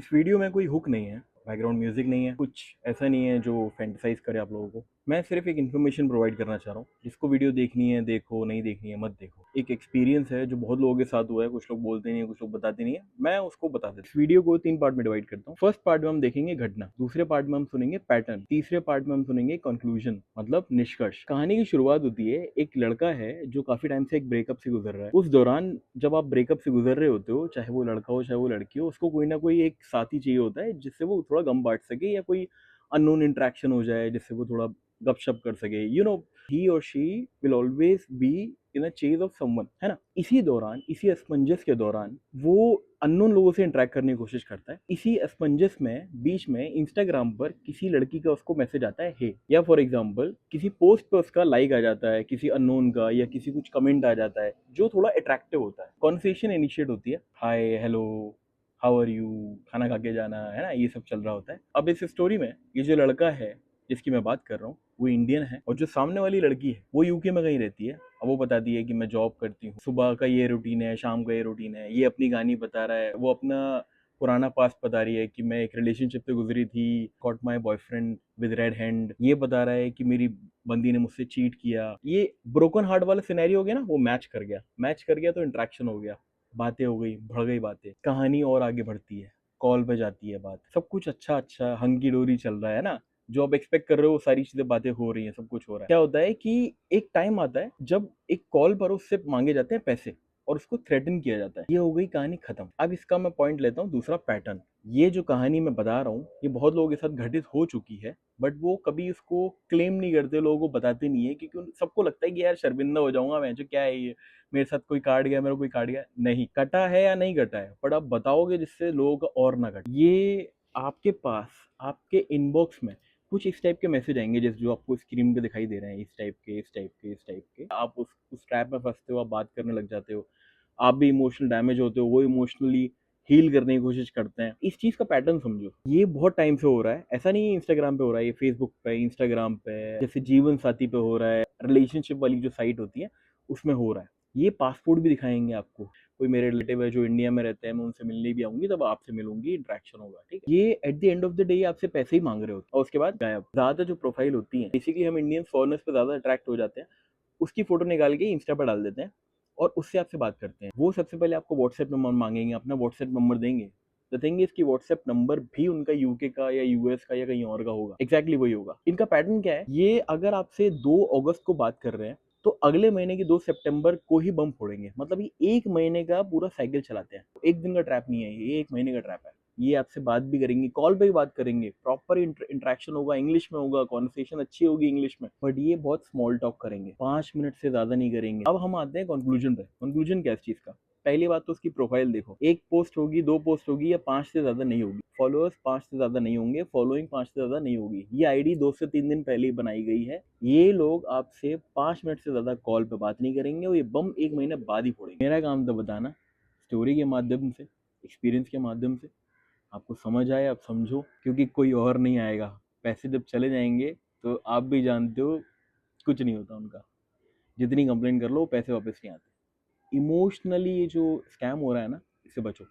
इस वीडियो में कोई हुक नहीं है, बैकग्राउंड म्यूजिक नहीं है, कुछ ऐसा नहीं है जो फैंटेसाइज करे आप लोगों को। मैं सिर्फ एक इन्फॉर्मेशन प्रोवाइड करना चाह रहा हूँ। जिसको वीडियो देखनी है देखो, नहीं देखनी है मत देखो। एक एक्सपीरियंस है जो बहुत लोगों के साथ हुआ है, कुछ लोग बोलते नहीं है, कुछ लोग बताते नहीं है, मैं उसको बता देता हूँ। इस वीडियो को 3 पार्ट में डिवाइड करता हूँ। फर्स्ट पार्ट में हम देखेंगे घटना, दूसरे पार्ट में हम सुनेंगे पैटर्न, तीसरे पार्ट में हम सुनेंगे कंक्लूजन मतलब निष्कर्ष। कहानी की शुरुआत होती है, एक लड़का है जो काफी टाइम से एक ब्रेकअप से गुजर रहा है। उस दौरान जब आप ब्रेकअप से गुजर रहे होते हो, चाहे वो लड़का हो चाहे वो लड़की हो, उसको कोई ना कोई एक साथी चाहिए होता है जिससे वो थोड़ा गम बांट सके, या कोई अननोन इंटरेक्शन हो जाए जिससे वो थोड़ा गपशप कर सके। ही और she will always be in a chase of someone, है ना। इसी दौरान, इसी असमंजस के दौरान वो अननोन लोगों से इंटरेक्ट करने की कोशिश करता है। इसी असमंजस में बीच में इंस्टाग्राम पर किसी लड़की का उसको मैसेज आता है हे, या फॉर एग्जांपल किसी पोस्ट पर उसका लाइक आ जाता है, किसी अननोन का, या किसी कुछ कमेंट आ जाता है जो थोड़ा अट्रैक्टिव होता है। कॉन्वर्सेशन इनिशिएट होती है, hi hello how are you, खाना खा के जाना, है ना, ये सब चल रहा होता है। अब इस स्टोरी में ये जो लड़का है जिसकी मैं बात कर रहा हूँ वो इंडियन है, और जो सामने वाली लड़की है वो यूके में कहीं रहती है। अब वो बताती है कि मैं जॉब करती हूँ, सुबह का ये रूटीन है, शाम का ये रूटीन है, ये अपनी कहानी बता रहा है, वो अपना पुराना पास्ट बता रही है कि मैं एक रिलेशनशिप से गुजरी थी, got my boyfriend with red hand. ये बता रहा है कि मेरी बंदी ने मुझसे चीट किया। ये ब्रोकन हार्ट वाला सिनेरियो हो गया ना, वो मैच कर गया तो इंट्रैक्शन हो गया, बातें हो गई, बढ़ गई बातें, कहानी और आगे बढ़ती है, कॉल पे जाती है बात, सब कुछ अच्छा अच्छा हंगी डोरी चल रहा है ना। जो आप एक्सपेक्ट कर रहे हो वो सारी चीजें बातें हो रही हैं, सब कुछ हो रहा है। क्या होता है कि एक टाइम आता है जब एक कॉल पर उससे मांगे जाते हैं पैसे और उसको थ्रेटन किया जाता है। ये हो गई कहानी खत्म। अब इसका मैं पॉइंट लेता हूँ दूसरा पैटर्न। ये जो कहानी मैं बता रहा हूँ ये बहुत लोगों के साथ घटित हो चुकी है, बट वो कभी उसको क्लेम नहीं करते, लोगों को बताते नहीं है, क्योंकि सबको लगता है कि यार शर्मिंदा हो जाऊंगा मैं, जो क्या है ये, मेरे साथ कोई काट गया, मेरा कोई काट गया। नहीं कटा है या नहीं कटा है, पर आप बताओगे जिससे लोगों का और ना कटे। ये आपके पास, आपके इनबॉक्स में कुछ इस टाइप के मैसेज आएंगे, जैसे जो आपको स्क्रीन पे दिखाई दे रहे हैं, इस टाइप के, इस टाइप के, इस टाइप के। आप उस ट्रैप में फंसते हो, आप बात करने लग जाते हो, आप भी इमोशनल डैमेज होते हो, वो इमोशनली हील करने की कोशिश करते हैं। इस चीज का पैटर्न समझो, ये बहुत टाइम से हो रहा है। ऐसा नहीं है इंस्टाग्राम पे हो रहा है, ये फेसबुक पे, इंस्टाग्राम पे, जैसे जीवन साथी पे हो रहा है, रिलेशनशिप वाली जो साइट होती है उसमें हो रहा है। ये पासपोर्ट भी दिखाएंगे आपको। कोई मेरे रिलेटिव है जो इंडिया में रहते हैं, मैं उनसे मिलने भी आऊंगी, तब आपसे मिलूंगी, इंटरेक्शन होगा, ठीक है। ये at the end of the day आपसे पैसे ही मांग रहे होते हैं, और उसके बाद गायब। ज्यादा जो प्रोफाइल होती है, बेसिकली हम इंडियन फॉरनर्स पे ज्यादा अट्रैक्ट हो जाते हैं, उसकी फोटो निकाल के इंस्टा पर डाल देते हैं और उससे आपसे बात करते हैं। वो सबसे पहले आपको व्हाट्सएप नंबर मांगेंगे, अपना व्हाट्सएप नंबर देंगे। द थिंग इज कि व्हाट्सएप नंबर भी उनका यूके का या यूएस का या कहीं और का होगा, एग्जैक्टली वही होगा। इनका पैटर्न क्या है, ये अगर आपसे 2 अगस्त को बात कर रहे हैं तो अगले महीने की 2 सितंबर को ही बम फोड़ेंगे। मतलब ये 1 महीने का पूरा साइकिल चलाते हैं। एक दिन का ट्रैप नहीं है ये, 1 महीने का ट्रैप है। ये आपसे बात भी करेंगे, कॉल पे भी बात करेंगे, प्रॉपर इंटरेक्शन होगा, इंग्लिश में होगा, कॉन्वर्सेशन अच्छी होगी इंग्लिश में, बट ये बहुत स्मॉल टॉक करेंगे, 5 मिनट से ज्यादा नहीं करेंगे। अब हम आते हैं कंक्लूजन पे। कंक्लूजन क्या है इस चीज का? पहली बात तो उसकी प्रोफाइल देखो, एक पोस्ट होगी, 2 पोस्ट होगी, या 5 से ज्यादा नहीं होगी, फॉलोअर्स 5 से ज्यादा नहीं होंगे, फॉलोइंग 5 से ज्यादा नहीं होगी। ये आईडी 2 से 3 दिन पहले ही बनाई गई है। ये लोग आपसे 5 मिनट से ज्यादा कॉल पे बात नहीं करेंगे, और ये बम 1 महीने बाद ही फोड़ेंगे। मेरा काम तो बताना, स्टोरी के माध्यम से, एक्सपीरियंस के माध्यम से। आपको समझ आए आप समझो, क्योंकि कोई और नहीं आएगा। पैसे जब चले जाएंगे तो आप भी जानते हो कुछ नहीं होता उनका। जितनी कंप्लेन कर लो पैसे वापस नहीं आते। इमोशनली ये जो स्कैम हो रहा है ना, इससे बचो।